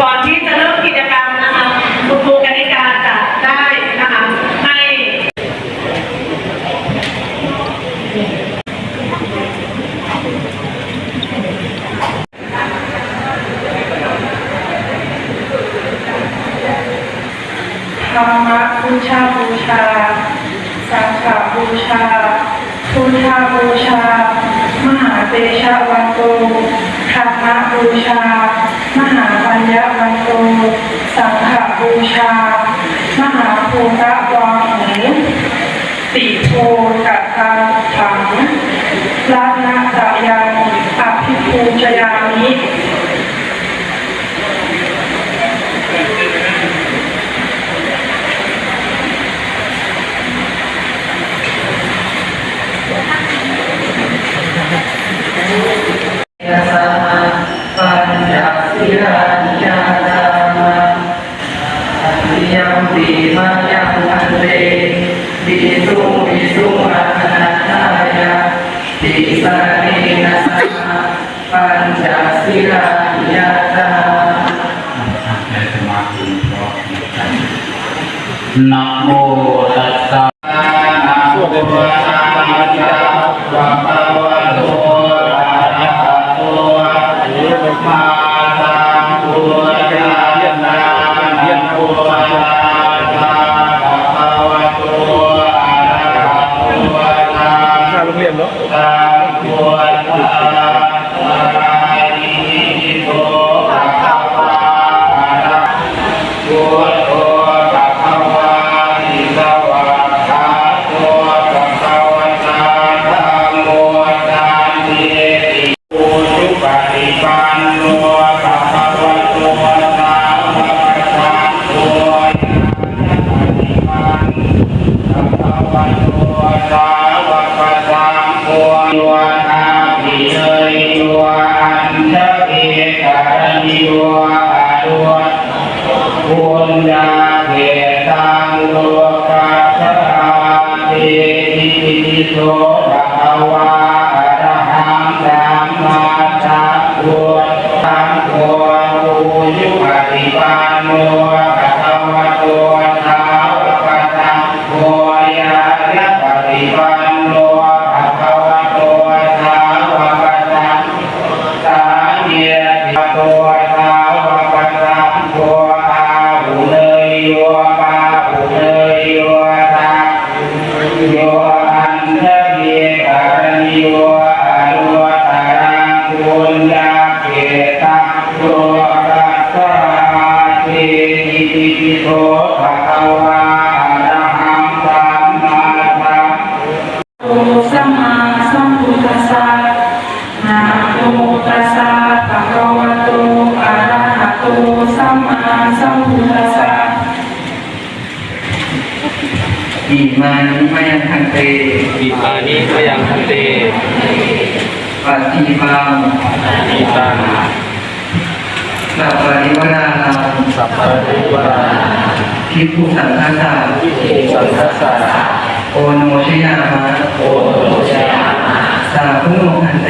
ก่อนที่จะเริ่มกิจกรรมนะคะคุณครูกนิกาจะได้นะคะให้ธรรมบูชาบูชาสังฆบูชาพุทธบูชามหาเตชะวันโตธรรมบูชามหาปัญญวันโตสังฆบูชามหาภูตะวังหูติโพกะทาถังรัตนตะยังอภิภูชยามิยะสาปัญจศีลานิยาตามะยังปีมายังอันเตปิสุปิสุอานาทายะติสานีนะสาปัญจศีลานิยาตามะนะโมตัสสะนะโมตัสสะภะคะวะโตมาตังพุทธายะนาพุทธายะภะคะวะโตอะระหะโตสัมมาสัมพุทธัสสะพุทธานิโตภะคะวะพุทโธภะคะวะอิสวะคาโตภะคะวะตาธัมโมสันติปุถุปฏิปันโนภะคะวะโตสาวกสังโฆยะปฏิปันภะคะวะโตสาวกสังโฆโยนาภิเนยโยอันทะเวกะนิโยอะโดปุญญาเขตังโลกัสสะเตติปิโสภะคะวะอะระหังสัมมาสัมพุทธังโฆปุยุปฏิปันโนภะคะวะโตสาวกสังโฆยะปฏิปันโนภะคะวะโตสาวกสังโฆสามีติโตสาวกสังโฆอาหุเนยโยปาหุเนยโยตักโยอันทะเวกะนิโยอะโดตารังปุญญาเขตังโลกัสสะเตติปิโสภะคะวะอะระหังสัมมาสัม โอสัมมาสัมพุทธัสสะนะโมตัสสะภะคะวะโตอะระหะโตสัมมาสัมพุทธัสสะอิมานิมยังทันเตอิมานิมยังทันเตปฏิปังอิตังสัพปริวารานังสัพพะริวาราภิกขุสังฆสสะภิกขุสังฆสสะโอโนชยามะโอโนชยามะสาธุโนทันเต